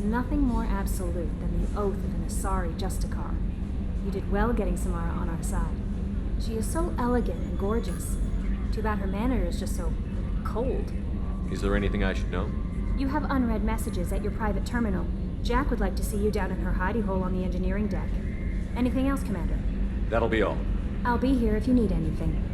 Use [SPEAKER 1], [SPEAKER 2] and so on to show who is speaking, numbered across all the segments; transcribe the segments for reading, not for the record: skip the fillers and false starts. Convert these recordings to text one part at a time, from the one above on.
[SPEAKER 1] nothing more absolute than the oath of an Asari Justicar. You did well getting Samara on our side. She is so elegant and gorgeous. Too bad her manner is just so cold.
[SPEAKER 2] Is there anything I should know?
[SPEAKER 1] You have unread messages at your private terminal. Jack would like to see you down in her hidey hole on the engineering deck. Anything else, Commander?
[SPEAKER 2] That'll be all.
[SPEAKER 1] I'll be here if you need anything.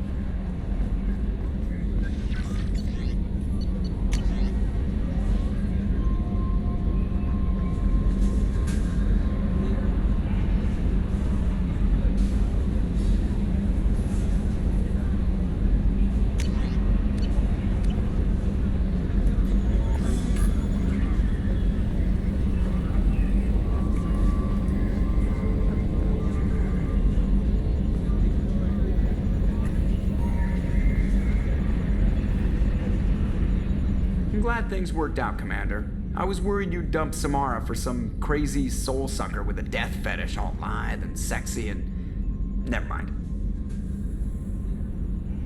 [SPEAKER 3] Glad things worked out, Commander. I was worried you'd dump Samara for some crazy soul sucker with a death fetish all lithe and sexy and... never mind.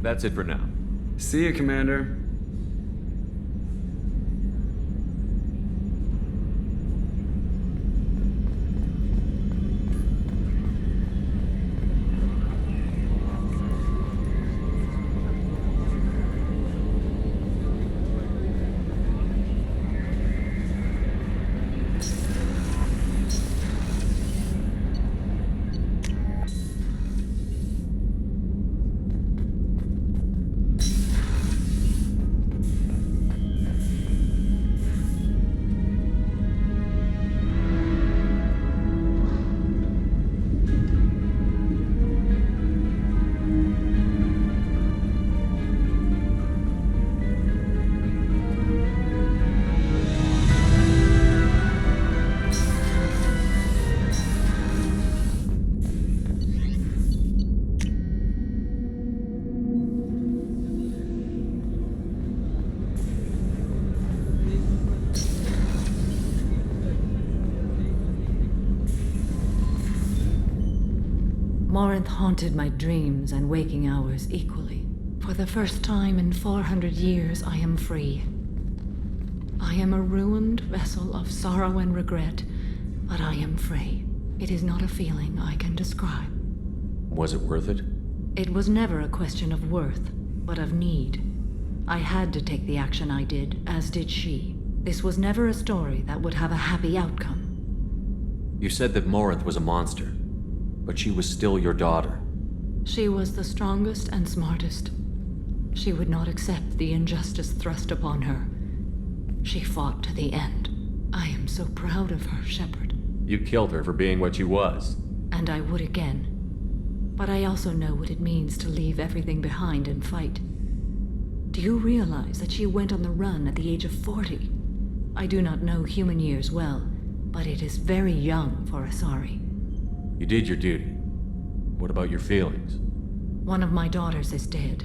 [SPEAKER 2] That's it for now.
[SPEAKER 3] See ya, Commander.
[SPEAKER 4] Morinth haunted my dreams and waking hours equally. For the first time in 400 years, I am free. I am a ruined vessel of sorrow and regret, but I am free. It is not a feeling I can describe.
[SPEAKER 2] Was it worth it?
[SPEAKER 4] It was never a question of worth, but of need. I had to take the action I did, as did she. This was never a story that would have a happy outcome.
[SPEAKER 2] You said that Morinth was a monster, but she was still your daughter.
[SPEAKER 4] She was the strongest and smartest. She would not accept the injustice thrust upon her. She fought to the end. I am so proud of her, Shepard.
[SPEAKER 2] You killed her for being what she was.
[SPEAKER 4] And I would again. But I also know what it means to leave everything behind and fight. Do you realize that she went on the run at the age of 40? I do not know human years well, but it is very young for Asari.
[SPEAKER 2] You did your duty. What about your feelings?
[SPEAKER 4] One of my daughters is dead.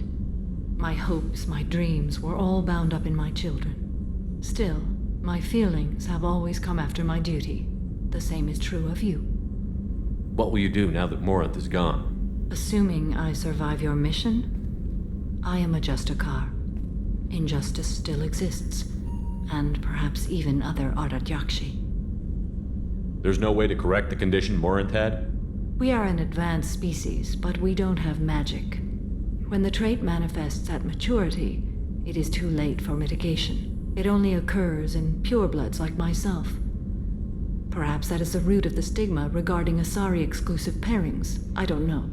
[SPEAKER 4] My hopes, my dreams were all bound up in my children. Still, my feelings have always come after my duty. The same is true of you.
[SPEAKER 2] What will you do now that Morinth is gone?
[SPEAKER 4] Assuming I survive your mission, I am a Justicar. Injustice still exists, and perhaps even other Ardat Yakshi.
[SPEAKER 2] There's no way to correct the condition Morinth had?
[SPEAKER 4] We are an advanced species, but we don't have magic. When the trait manifests at maturity, it is too late for mitigation. It only occurs in purebloods like myself. Perhaps that is the root of the stigma regarding Asari-exclusive pairings. I don't know.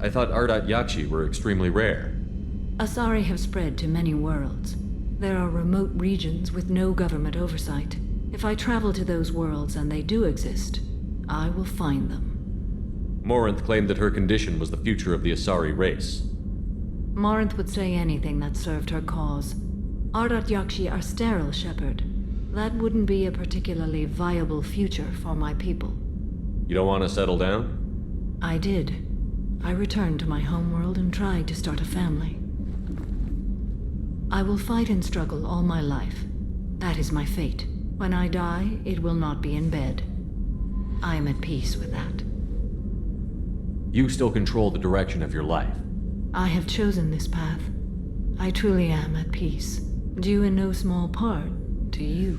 [SPEAKER 2] I thought Ardat Yakshi were extremely rare.
[SPEAKER 4] Asari have spread to many worlds. There are remote regions with no government oversight. If I travel to those worlds and they do exist, I will find them.
[SPEAKER 2] Morinth claimed that her condition was the future of the Asari race.
[SPEAKER 4] Morinth would say anything that served her cause. Ardat Yakshi are sterile, Shepard. That wouldn't be a particularly viable future for my people.
[SPEAKER 2] You don't want to settle down?
[SPEAKER 4] I did. I returned to my homeworld and tried to start a family. I will fight and struggle all my life. That is my fate. When I die, it will not be in bed. I am at peace with that.
[SPEAKER 2] You still control the direction of your life.
[SPEAKER 4] I have chosen this path. I truly am at peace, due in no small part to you.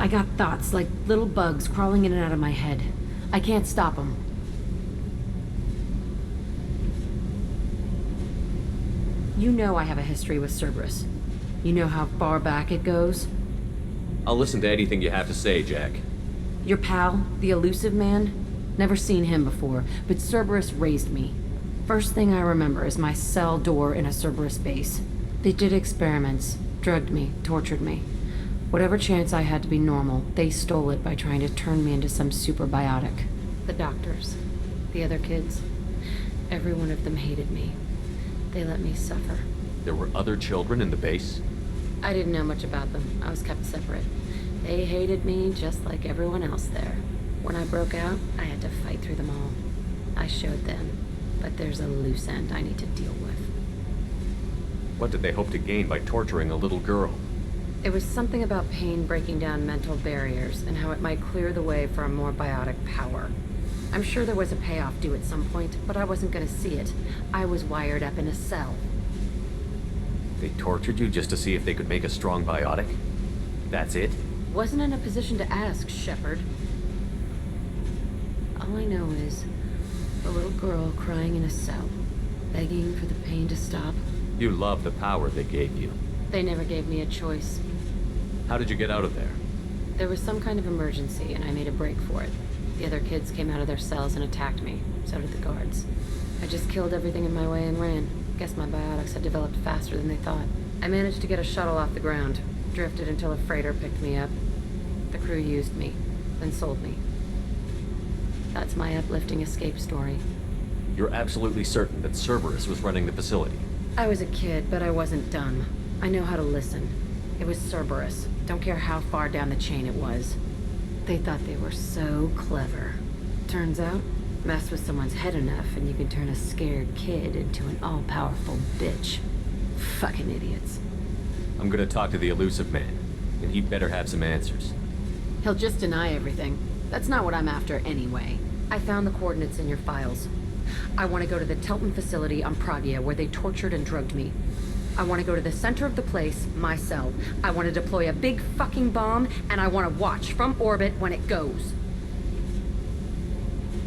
[SPEAKER 5] I got thoughts like little bugs crawling in and out of my head. I can't stop them. You know I have a history with Cerberus. You know how far back it goes?
[SPEAKER 2] I'll listen to anything you have to say, Jack.
[SPEAKER 5] Your pal, the elusive man? Never seen him before, but Cerberus raised me. First thing I remember is my cell door in a Cerberus base. They did experiments, drugged me, tortured me. Whatever chance I had to be normal, they stole it by trying to turn me into some superbiotic. The doctors, the other kids, every one of them hated me. They let me suffer.
[SPEAKER 2] There were other children in the base?
[SPEAKER 5] I didn't know much about them. I was kept separate. They hated me just like everyone else there. When I broke out, I had to fight through them all. I showed them, but there's a loose end I need to deal with.
[SPEAKER 2] What did they hope to gain by torturing a little girl?
[SPEAKER 5] It was something about pain breaking down mental barriers and how it might clear the way for a more biotic power. I'm sure there was a payoff due at some point, but I wasn't going to see it. I was wired up in a cell.
[SPEAKER 2] They tortured you just to see if they could make a strong biotic? That's it?
[SPEAKER 5] Wasn't in a position to ask, Shepard. All I know is a little girl crying in a cell, begging for the pain to stop.
[SPEAKER 2] You love the power they gave you.
[SPEAKER 5] They never gave me a choice.
[SPEAKER 2] How did you get out of there?
[SPEAKER 5] There was some kind of emergency, and I made a break for it. The other kids came out of their cells and attacked me. So did the guards. I just killed everything in my way and ran. Guess my biotics had developed faster than they thought. I managed to get a shuttle off the ground. Drifted until a freighter picked me up. The crew used me, then sold me. That's my uplifting escape story.
[SPEAKER 2] You're absolutely certain that Cerberus was running the facility?
[SPEAKER 5] I was a kid, but I wasn't dumb. I know how to listen. It was Cerberus. Don't care how far down the chain it was. They thought they were so clever. Turns out, mess with someone's head enough and you can turn a scared kid into an all-powerful bitch. Fucking idiots.
[SPEAKER 2] I'm gonna talk to the elusive man, and he'd better have some answers.
[SPEAKER 5] He'll just deny everything. That's not what I'm after anyway. I found the coordinates in your files. I want to go to the Telton facility on Pragia where they tortured and drugged me. I want to go to the center of the place, my cell. I want to deploy a big fucking bomb, and I want to watch from orbit when it goes.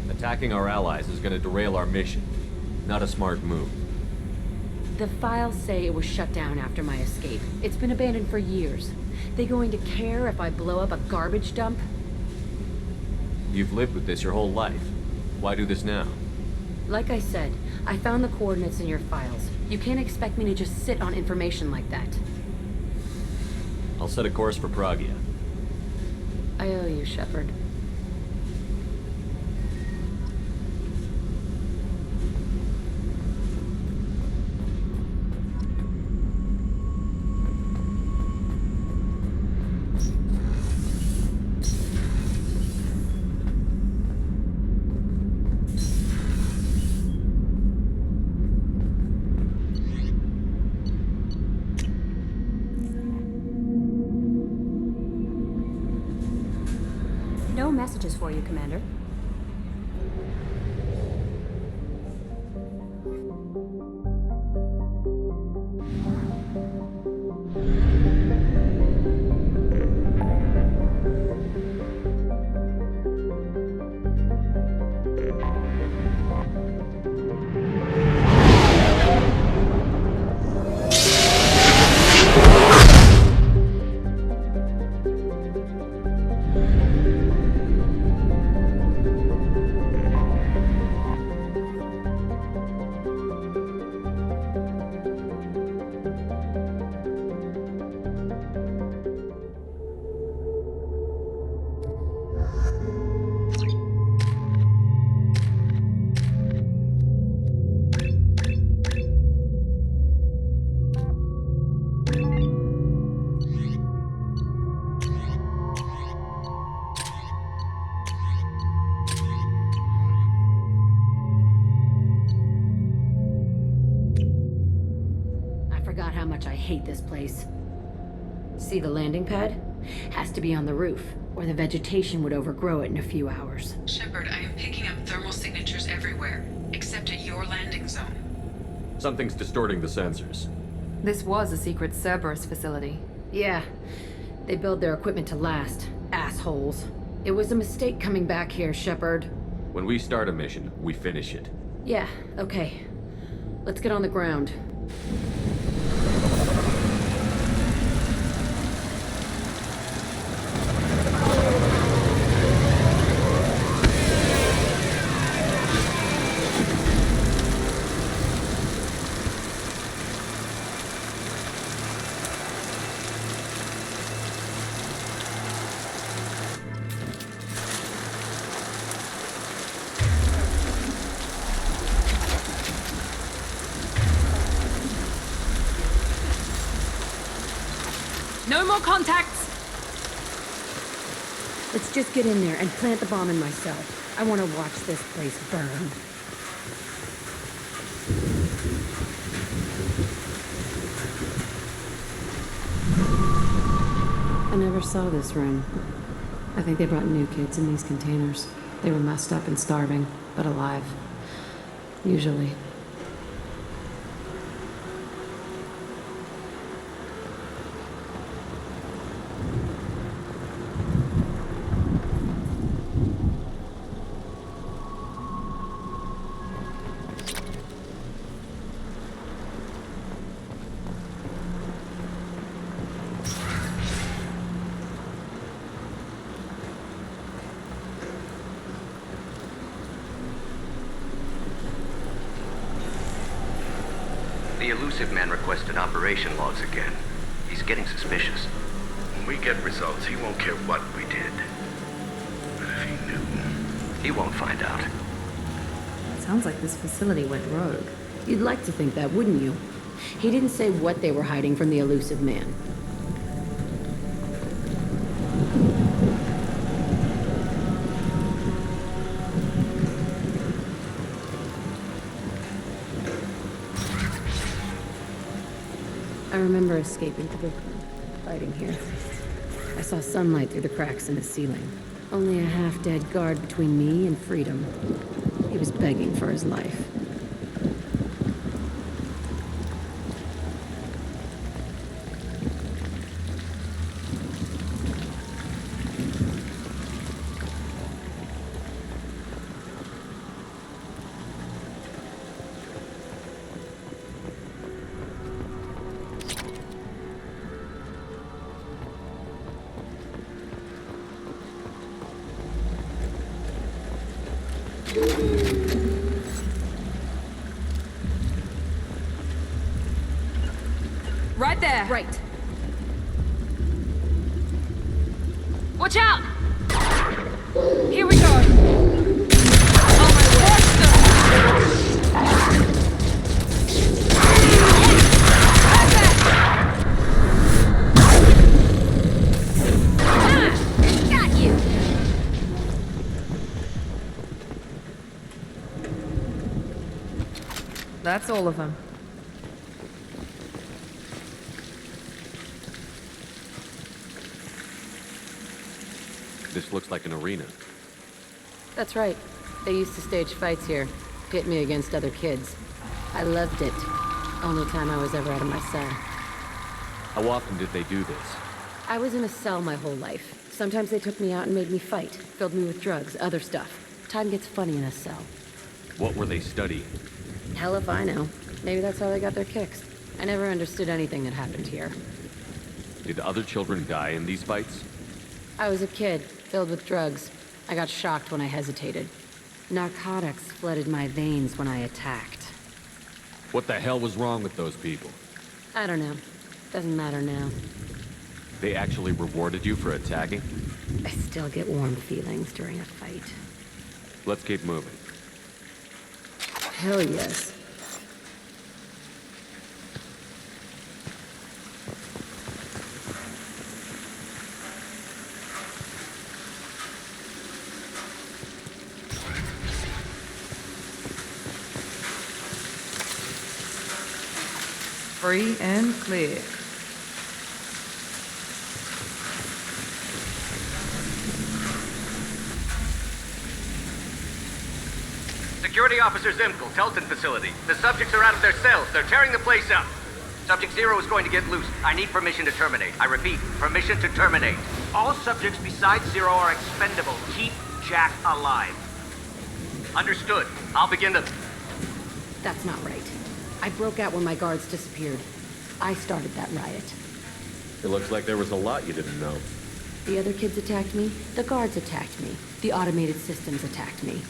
[SPEAKER 2] Attacking our allies is gonna derail our mission. Not a smart move.
[SPEAKER 5] The files say it was shut down after my escape. It's been abandoned for years. They going to care if I blow up a garbage dump?
[SPEAKER 2] You've lived with this your whole life. Why do this now?
[SPEAKER 5] Like I said, I found the coordinates in your files. You can't expect me to just sit on information like that.
[SPEAKER 2] I'll set a course for Pragia.
[SPEAKER 5] I owe you, Shepard.
[SPEAKER 1] No messages for you, Commander. How much I hate this place. See the landing pad? Has to be on the roof, or the vegetation would overgrow it in a few hours.
[SPEAKER 6] Shepard, I am picking up thermal signatures everywhere, except at your landing zone.
[SPEAKER 2] Something's distorting the sensors.
[SPEAKER 7] This was a secret Cerberus facility.
[SPEAKER 5] Yeah, they build their equipment to last. Assholes. It was a mistake coming back here, Shepard.
[SPEAKER 2] When we start a mission, we finish it.
[SPEAKER 5] Yeah, okay. Let's get on the ground.
[SPEAKER 1] No more contacts!
[SPEAKER 5] Let's just get in there and plant the bomb in my cell. I want to watch this place burn. I never saw this room. I think they brought new kids in these containers. They were messed up and starving, but alive. Usually.
[SPEAKER 7] The elusive man requested operation logs again. He's getting suspicious.
[SPEAKER 8] When we get results, he won't care what we did. But if he knew...
[SPEAKER 7] He won't find out.
[SPEAKER 5] Sounds like this facility went rogue. You'd like to think that, wouldn't you? He didn't say what they were hiding from the elusive man. I remember escaping to the fighting here. I saw sunlight through the cracks in the ceiling. Only a half-dead guard between me and freedom. He was begging for his life.
[SPEAKER 1] Right there!
[SPEAKER 5] Right.
[SPEAKER 1] Watch out! Here we go! Oh my word! Got you!
[SPEAKER 9] That's all of them.
[SPEAKER 2] This looks like an arena.
[SPEAKER 5] That's right. They used to stage fights here. Pit me against other kids. I loved it. Only time I was ever out of my cell.
[SPEAKER 2] How often did they do this?
[SPEAKER 5] I was in a cell my whole life. Sometimes they took me out and made me fight. Filled me with drugs, other stuff. Time gets funny in a cell.
[SPEAKER 2] What were they studying?
[SPEAKER 5] Hell if I know. Maybe that's how they got their kicks. I never understood anything that happened here.
[SPEAKER 2] Did other children die in these fights?
[SPEAKER 5] I was a kid, filled with drugs. I got shocked when I hesitated. Narcotics flooded my veins when I attacked.
[SPEAKER 2] What the hell was wrong with those people?
[SPEAKER 5] I don't know. Doesn't matter now.
[SPEAKER 2] They actually rewarded you for attacking?
[SPEAKER 5] I still get warm feelings during a fight.
[SPEAKER 2] Let's keep moving.
[SPEAKER 5] Hell yes.
[SPEAKER 9] Free and clear.
[SPEAKER 7] Security Officer Zimkel, Telton facility. The subjects are out of their cells. They're tearing the place up. Subject Zero is going to get loose. I need permission to terminate. I repeat, permission to terminate.
[SPEAKER 10] All subjects besides Zero are expendable. Keep Jack alive.
[SPEAKER 7] Understood. I'll begin to...
[SPEAKER 5] That's not right. I broke out when my guards disappeared. I started that riot.
[SPEAKER 11] It looks like there was a lot you didn't know.
[SPEAKER 5] The other kids attacked me. The guards attacked me. The automated systems attacked me.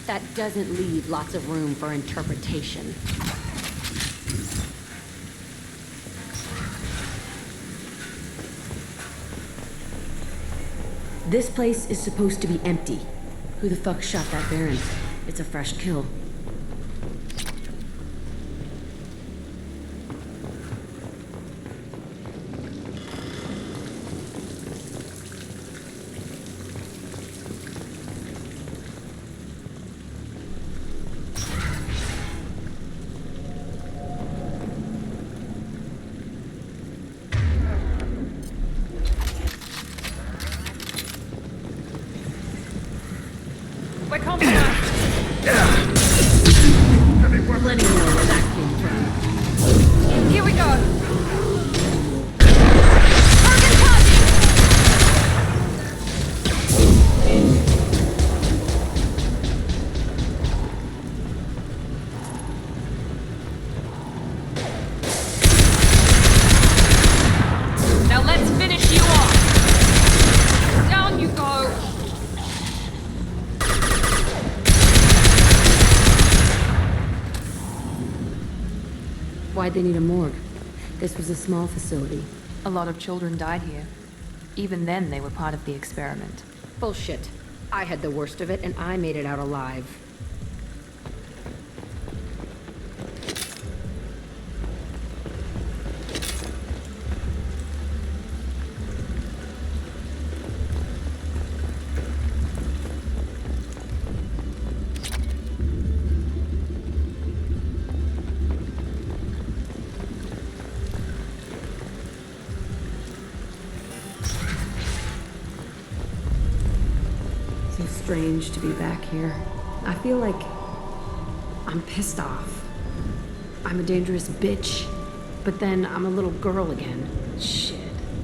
[SPEAKER 5] That doesn't leave lots of room for interpretation. This place is supposed to be empty. Who the fuck shot that Baron? It's a fresh kill.
[SPEAKER 9] We're coming now.
[SPEAKER 5] Let me know where that came from.
[SPEAKER 9] Here we go. Now let's finish you off. Down you go.
[SPEAKER 5] Why'd they need a morgue? This was a small facility.
[SPEAKER 9] A lot of children died here. Even then, they were part of the experiment.
[SPEAKER 5] Bullshit. I had the worst of it, and I made it out alive. Strange to be back here. I feel like I'm pissed off. I'm a dangerous bitch, but then I'm a little girl again. Shit.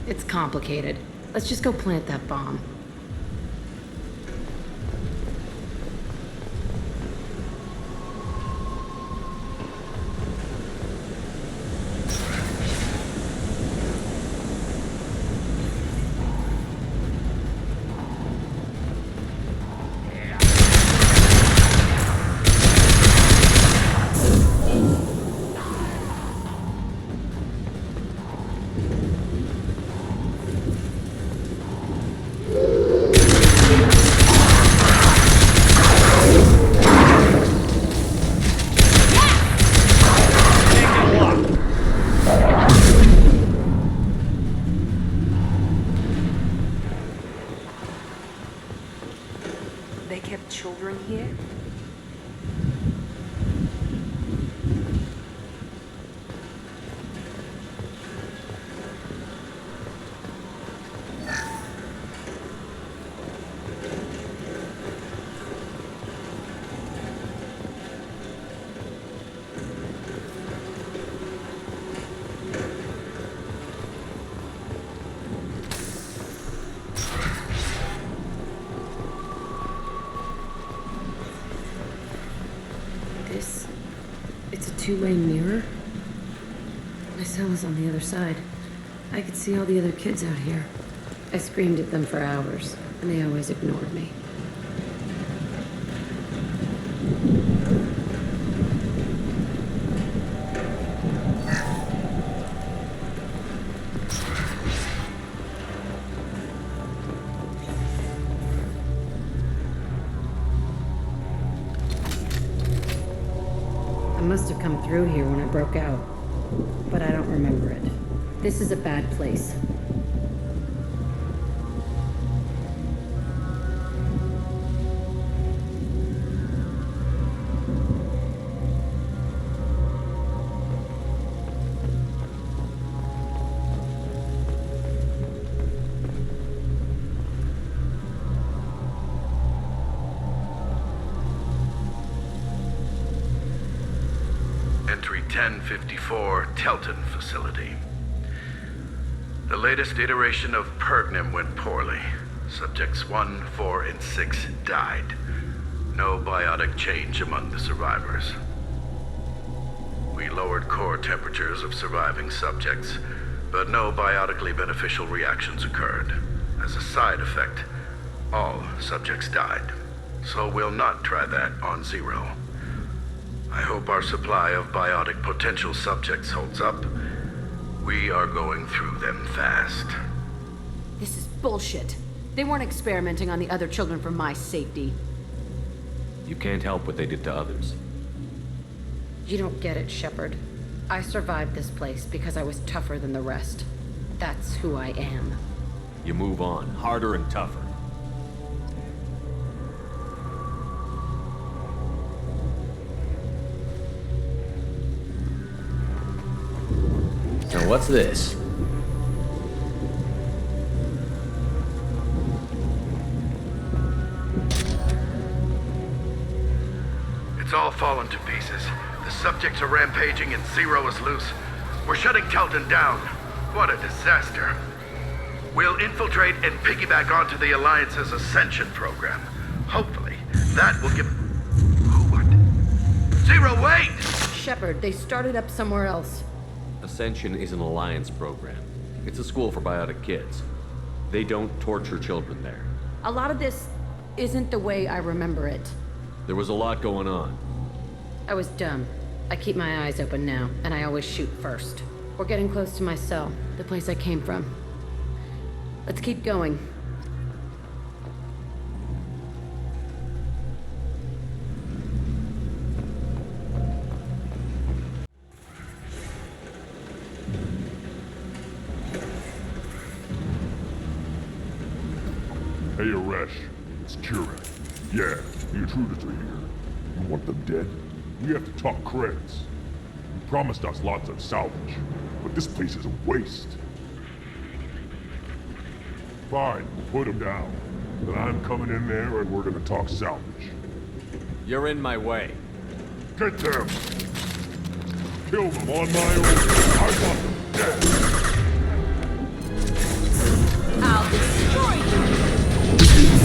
[SPEAKER 5] It's complicated. Let's just go plant that bomb.
[SPEAKER 9] Children here?
[SPEAKER 5] It's a two-way mirror. My cell was on the other side. I could see all the other kids out here. I screamed at them for hours, and they always ignored me. I must have come through here when I broke out, but I don't remember it. This is a bad place.
[SPEAKER 8] Laboratory 1054 Telton facility. The latest iteration of Pergnim went poorly. Subjects 1, 4, and 6 died. No biotic change among the survivors. We lowered core temperatures of surviving subjects, but no biotically beneficial reactions occurred. As a side effect, all subjects died. So we'll not try that on Zero. I hope our supply of biotic potential subjects holds up. We are going through them fast.
[SPEAKER 5] This is bullshit. They weren't experimenting on the other children for my safety.
[SPEAKER 2] You can't help what they did to others.
[SPEAKER 5] You don't get it, Shepard. I survived this place because I was tougher than the rest. That's who I am.
[SPEAKER 2] You move on, harder and tougher. Now what's this?
[SPEAKER 8] It's all fallen to pieces. The subjects are rampaging and Zero is loose. We're shutting Telton down. What a disaster. We'll infiltrate and piggyback onto the Alliance's Ascension program. Hopefully, that will give... What? Zero, wait!
[SPEAKER 5] Shepard, they started up somewhere else.
[SPEAKER 2] Ascension is an Alliance program. It's a school for biotic kids. They don't torture children there.
[SPEAKER 5] A lot of this isn't the way I remember it.
[SPEAKER 2] There was a lot going on.
[SPEAKER 5] I was dumb. I keep my eyes open now, and I always shoot first. We're getting close to my cell, the place I came from. Let's keep going.
[SPEAKER 12] Hey, Aresh. It's Kieran. Yeah, the intruders are here. You want them dead? We have to talk credits. You promised us lots of salvage, but this place is a waste. Fine, we'll put them down. Then I'm coming in there and we're gonna talk salvage.
[SPEAKER 2] You're in my way.
[SPEAKER 12] Get them! Kill them on my own. I want them dead.
[SPEAKER 9] I'll destroy you!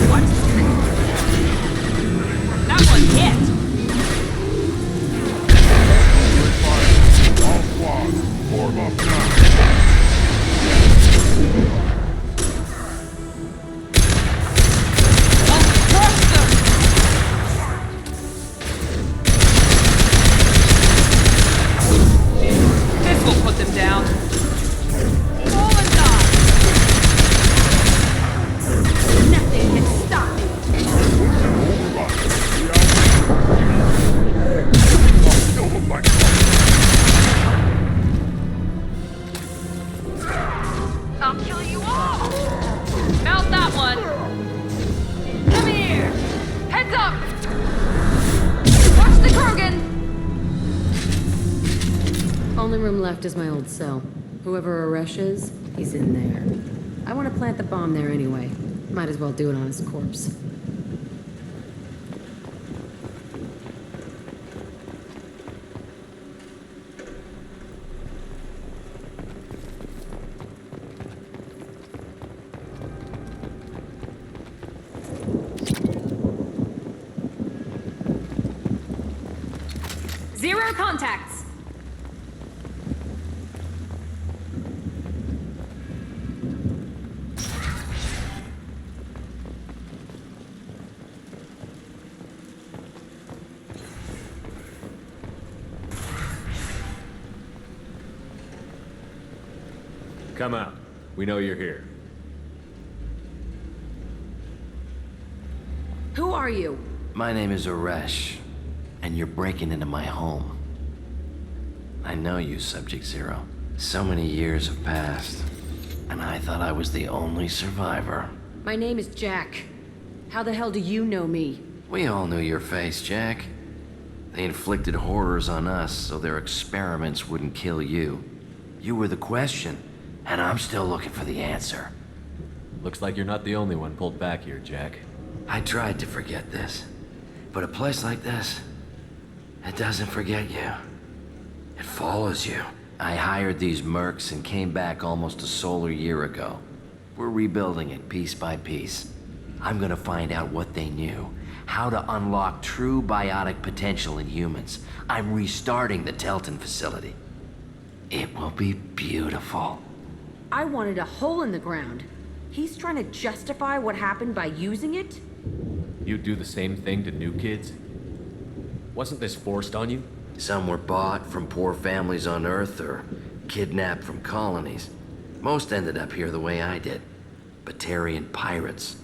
[SPEAKER 9] What? That one hit!
[SPEAKER 12] All squads, form up now.
[SPEAKER 9] I'll crush them! This will put them down. Fall and die! Nothing can stop me!
[SPEAKER 12] Kill them like
[SPEAKER 9] I'll kill you all! Mount that one! Come here! Heads up! Watch the Krogan!
[SPEAKER 5] Only room left is my old cell. Whoever Aresh is, he's in there. I want to plant the bomb there anyway. Might as well do it on his corpse.
[SPEAKER 1] Zero contacts.
[SPEAKER 2] Come out. We know you're here.
[SPEAKER 5] Who are you?
[SPEAKER 13] My name is Aresh, and you're breaking into my home. I know you, Subject Zero. So many years have passed, and I thought I was the only survivor.
[SPEAKER 5] My name is Jack. How the hell do you know me?
[SPEAKER 13] We all knew your face, Jack. They inflicted horrors on us so their experiments wouldn't kill you. You were the question, and I'm still looking for the answer.
[SPEAKER 2] Looks like you're not the only one pulled back here, Jack.
[SPEAKER 13] I tried to forget this, but a place like this, it doesn't forget you. It follows you. I hired these mercs and came back almost a solar year ago. We're rebuilding it piece by piece. I'm gonna find out what they knew, how to unlock true biotic potential in humans. I'm restarting the Telton facility. It will be beautiful.
[SPEAKER 5] I wanted a hole in the ground. He's trying to justify what happened by using it?
[SPEAKER 2] You'd do the same thing to new kids? Wasn't this forced on you?
[SPEAKER 13] Some were bought from poor families on Earth or kidnapped from colonies. Most ended up here the way I did. Batarian pirates.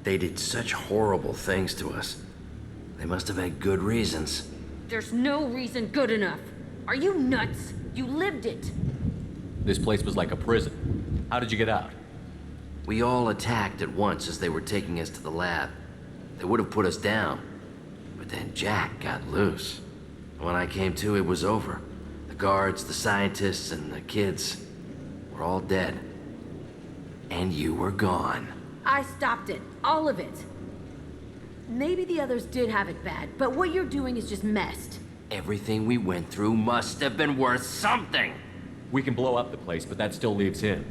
[SPEAKER 13] They did such horrible things to us. They must have had good reasons.
[SPEAKER 5] There's no reason good enough. Are you nuts? You lived it.
[SPEAKER 2] This place was like a prison. How did you get out?
[SPEAKER 13] We all attacked at once as they were taking us to the lab. They would have put us down. But then Jack got loose. When I came to, it was over. The guards, the scientists, and the kids were all dead. And you were gone.
[SPEAKER 5] I stopped it. All of it. Maybe the others did have it bad, but what you're doing is just messed.
[SPEAKER 13] Everything we went through must have been worth something.
[SPEAKER 2] We can blow up the place, but that still leaves him.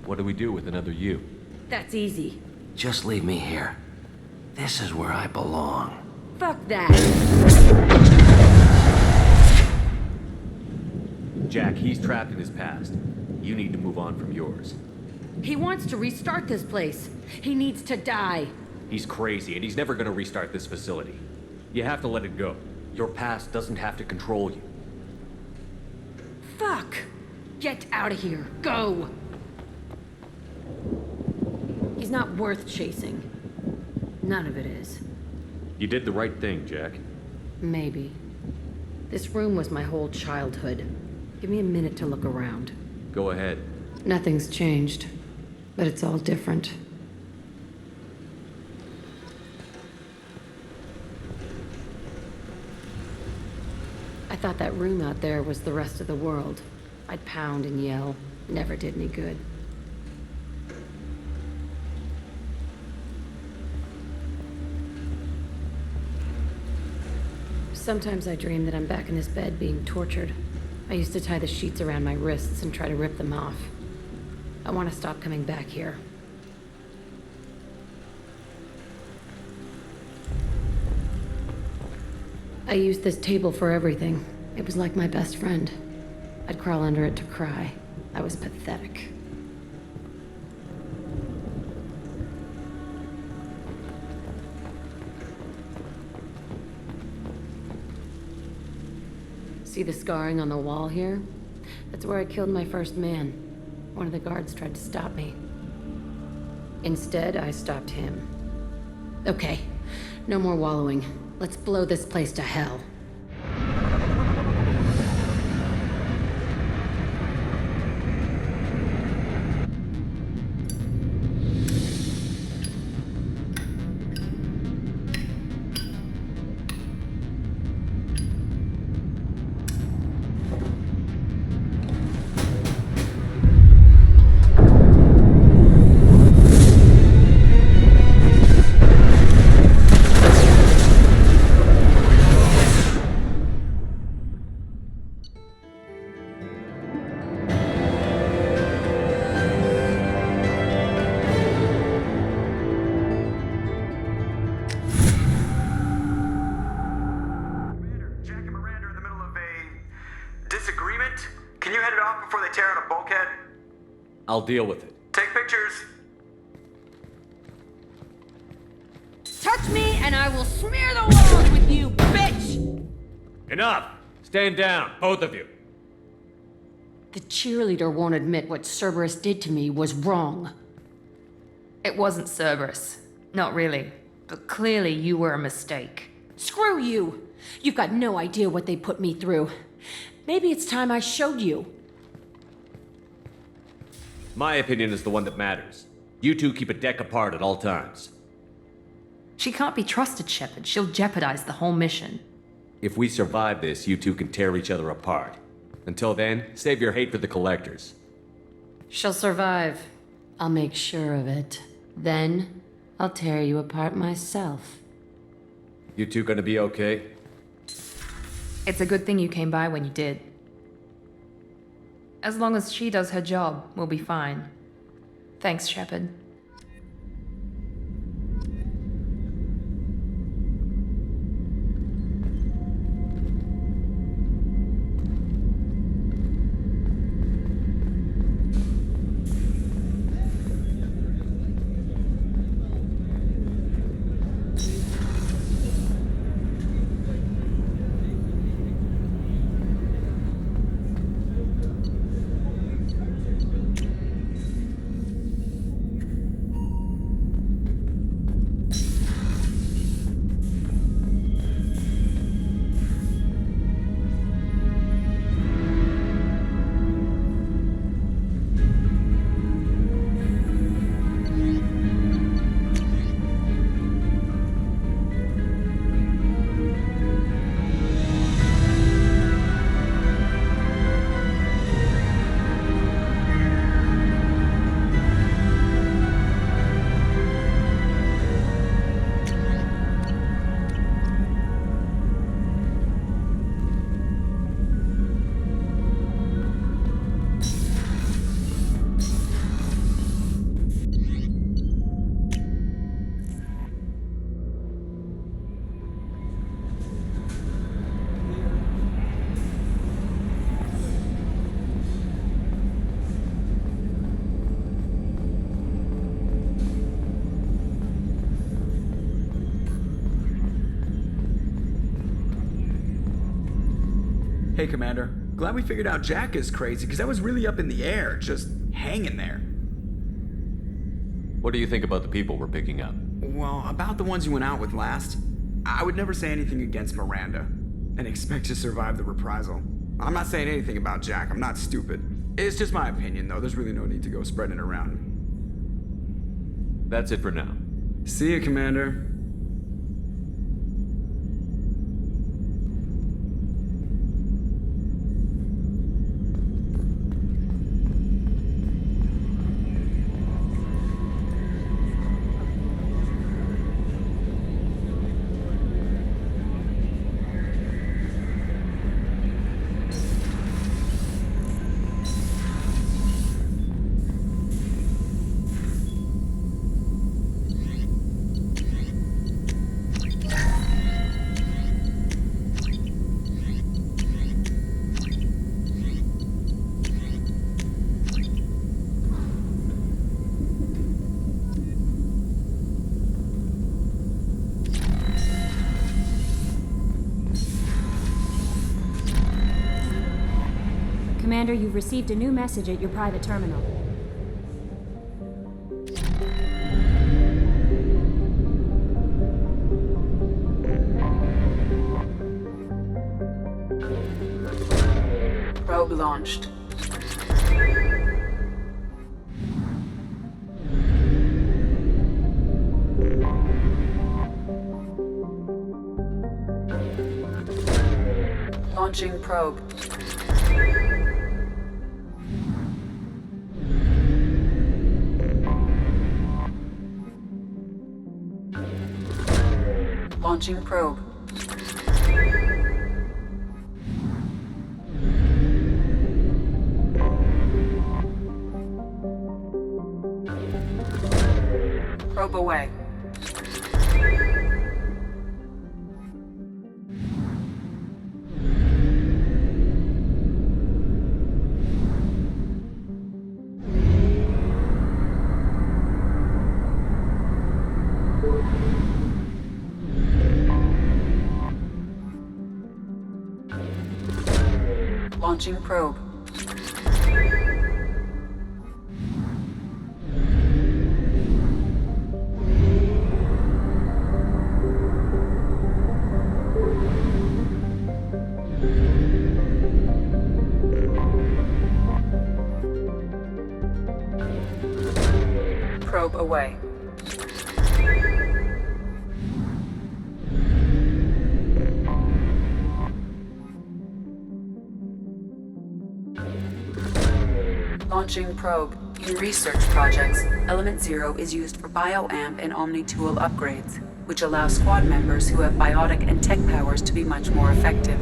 [SPEAKER 2] What do we do with another you?
[SPEAKER 5] That's easy.
[SPEAKER 13] Just leave me here. This is where I belong.
[SPEAKER 5] Fuck that.
[SPEAKER 2] Jack, he's trapped in his past. You need to move on from yours.
[SPEAKER 5] He wants to restart this place. He needs to die.
[SPEAKER 2] He's crazy, and he's never gonna restart this facility. You have to let it go. Your past doesn't have to control you.
[SPEAKER 5] Fuck! Get out of here. Go! He's not worth chasing. None of it is.
[SPEAKER 2] You did the right thing, Jack.
[SPEAKER 5] Maybe. This room was my whole childhood. Give me a minute to look around.
[SPEAKER 2] Go ahead.
[SPEAKER 5] Nothing's changed, but it's all different. I thought that room out there was the rest of the world. I'd pound and yell. Never did any good. Sometimes I dream that I'm back in this bed being tortured. I used to tie the sheets around my wrists and try to rip them off. I want to stop coming back here. I used this table for everything. It was like my best friend. I'd crawl under it to cry. I was pathetic. See the scarring on the wall here? That's where I killed my first man. One of the guards tried to stop me. Instead, I stopped him. Okay, no more wallowing. Let's blow this place to hell.
[SPEAKER 2] I'll deal with it.
[SPEAKER 3] Take pictures.
[SPEAKER 5] Touch me and I will smear the walls with you, bitch!
[SPEAKER 2] Enough! Stand down, both of you.
[SPEAKER 5] The cheerleader won't admit what Cerberus did to me was wrong.
[SPEAKER 9] It wasn't Cerberus. Not really. But clearly you were a mistake.
[SPEAKER 5] Screw you! You've got no idea what they put me through. Maybe it's time I showed you.
[SPEAKER 2] My opinion is the one that matters. You two keep a deck apart at all times.
[SPEAKER 9] She can't be trusted, Shepard. She'll jeopardize the whole mission.
[SPEAKER 2] If we survive this, you two can tear each other apart. Until then, save your hate for the collectors.
[SPEAKER 5] She'll survive. I'll make sure of it. Then, I'll tear you apart myself.
[SPEAKER 2] You two gonna be okay?
[SPEAKER 9] It's a good thing you came by when you did. As long as she does her job, we'll be fine. Thanks, Shepard.
[SPEAKER 3] Hey, Commander. Glad we figured out Jack is crazy, because that was really up in the air, just hanging there.
[SPEAKER 2] What do you think about the people we're picking up?
[SPEAKER 3] Well, about the ones you went out with last, I would never say anything against Miranda, and expect to survive the reprisal. I'm not saying anything about Jack, I'm not stupid. It's just my opinion, though. There's really no need to go spreading it around.
[SPEAKER 2] That's it for now.
[SPEAKER 3] See you, Commander.
[SPEAKER 1] Commander, you've received a new message at your private terminal.
[SPEAKER 6] Probe launched. Launching probe. Launching probe. Probe away. Launching probe. Probe away. Launching probe. In research projects, Element Zero is used for bioamp and Omni-tool upgrades, which allow squad members who have biotic and tech powers to be much more effective.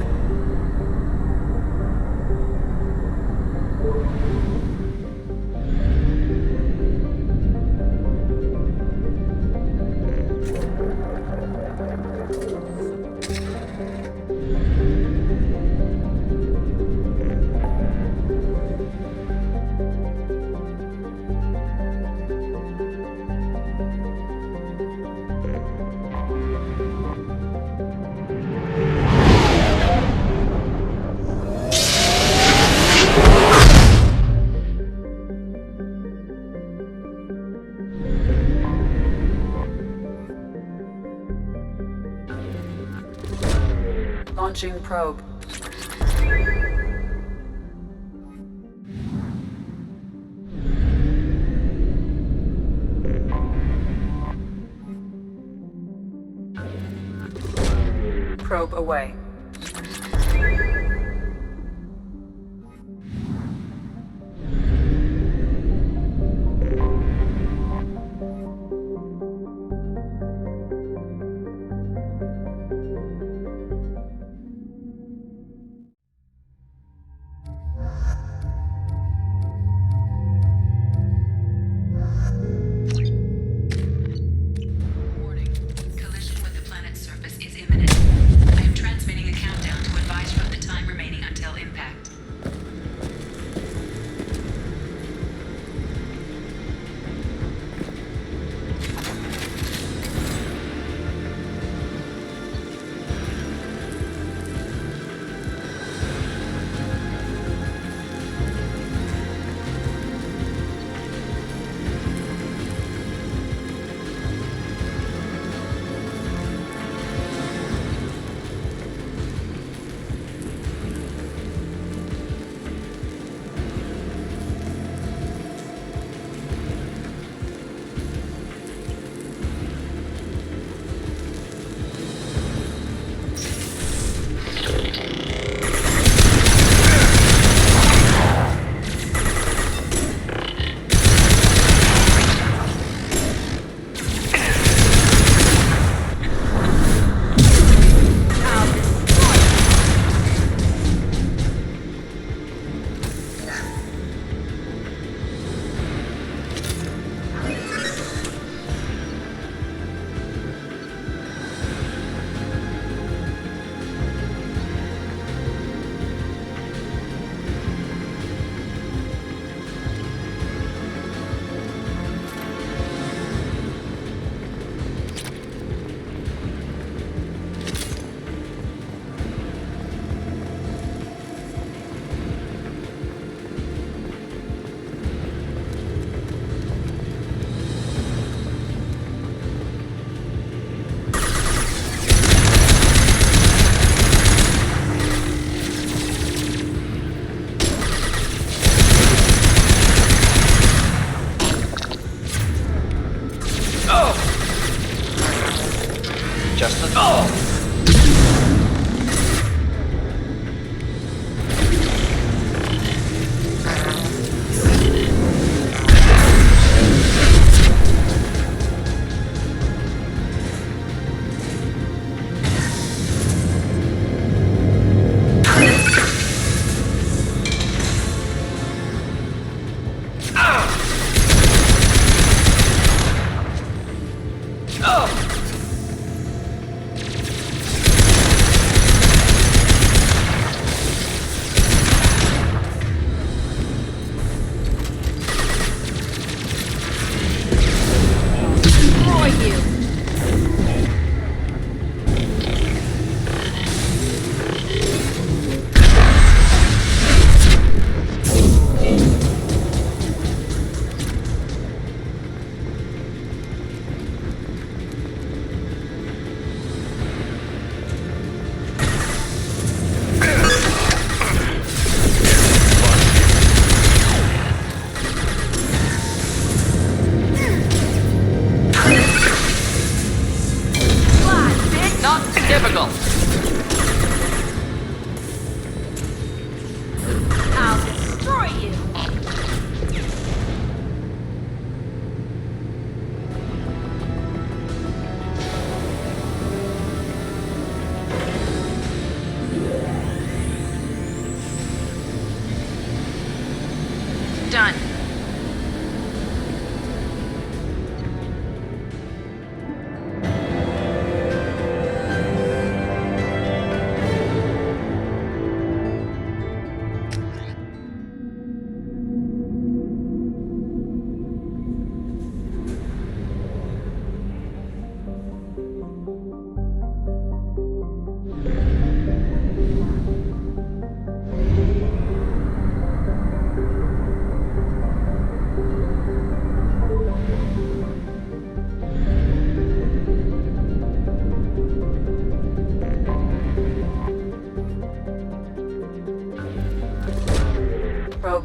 [SPEAKER 6] Launching probe. Probe away.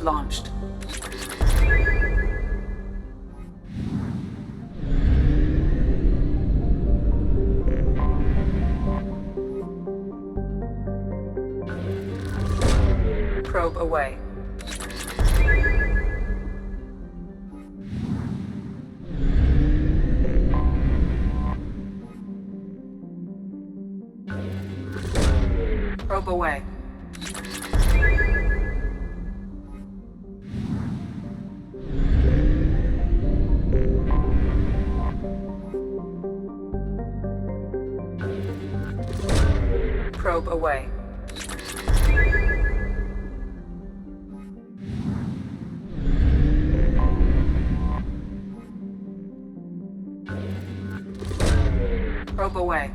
[SPEAKER 6] Probe launched. Probe away. Probe away. Probe away. Probe away.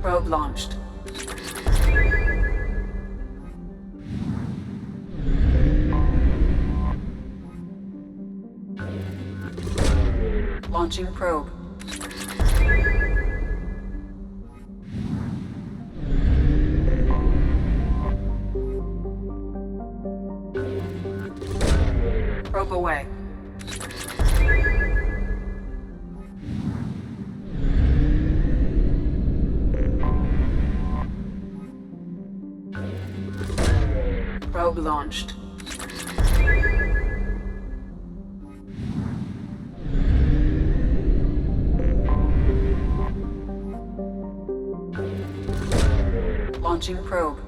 [SPEAKER 6] Probe launched. Launching probe. Probe away. Probe launched. Launching probe.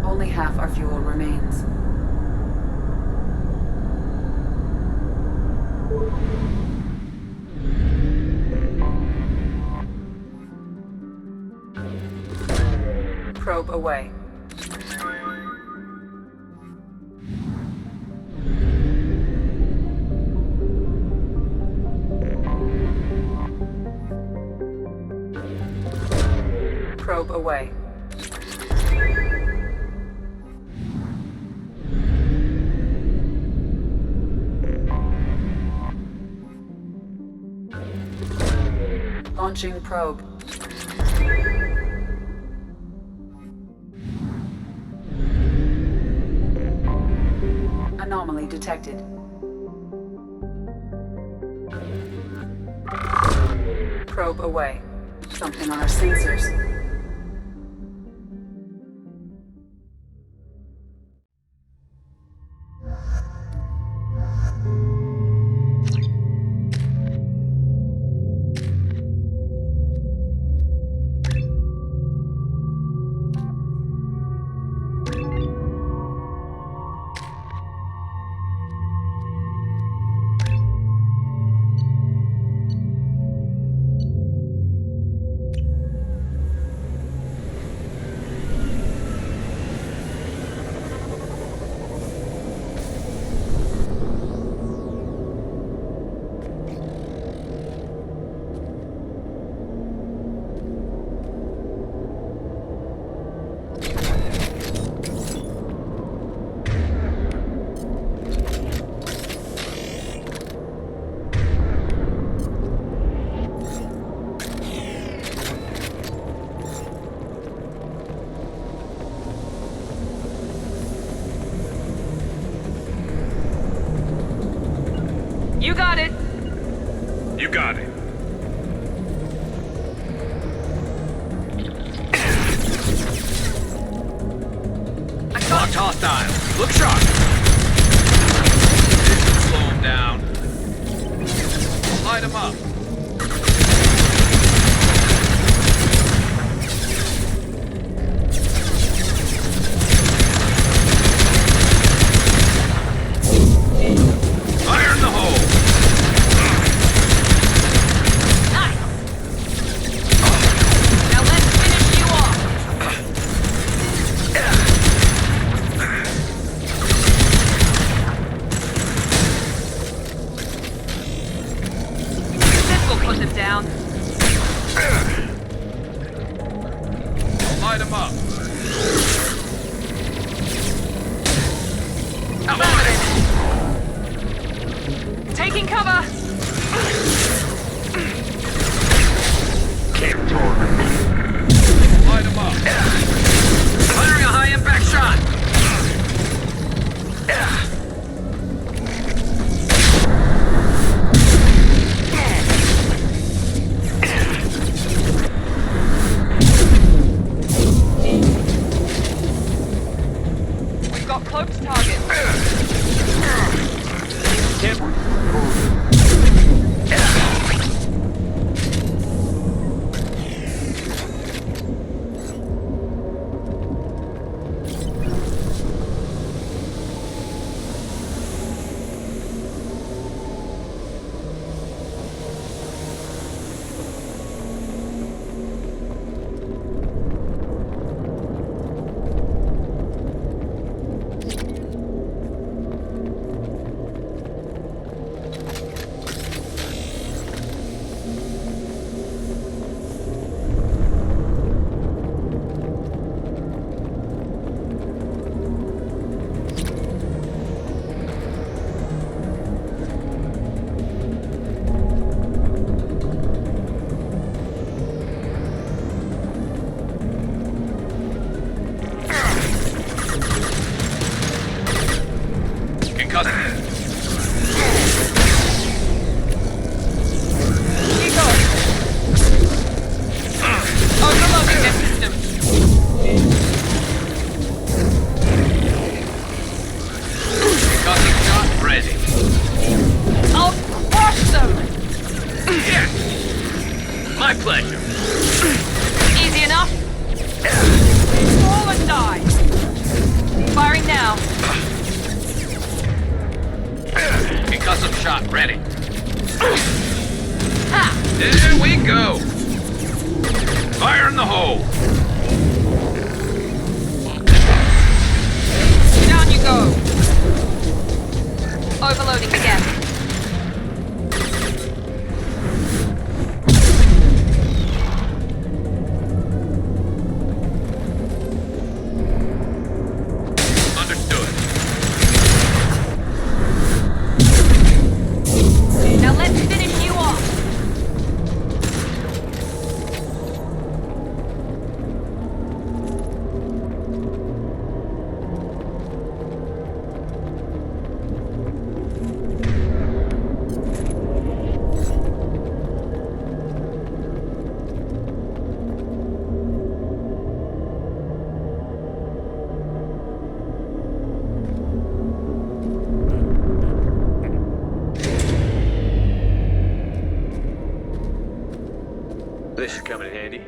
[SPEAKER 6] Only half our fuel remains. Probe away. Probe away. Launching probe. Anomaly detected. Probe away. Something on our sensors.
[SPEAKER 9] You got it!
[SPEAKER 12] You got it.
[SPEAKER 10] Locked hostile. Look sharp. Slow him down. Light him up.
[SPEAKER 8] Iron
[SPEAKER 9] Easy enough. Fall and die. Firing now.
[SPEAKER 7] Concussive shot ready.
[SPEAKER 9] Ha!
[SPEAKER 7] There we go. Fire in the hole.
[SPEAKER 9] Down you go. Overloading again.
[SPEAKER 7] Understood.
[SPEAKER 9] Now let's finish you off.
[SPEAKER 11] This should come in handy.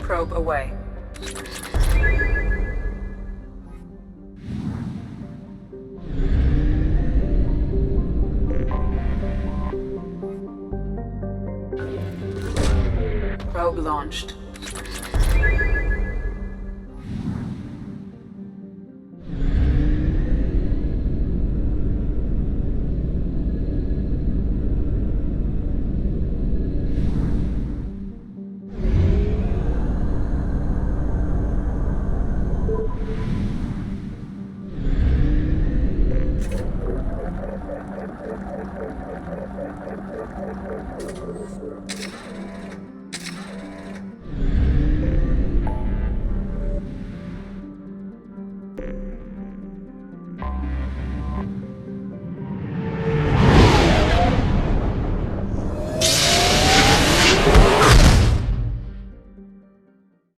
[SPEAKER 6] Probe away. Probe launched.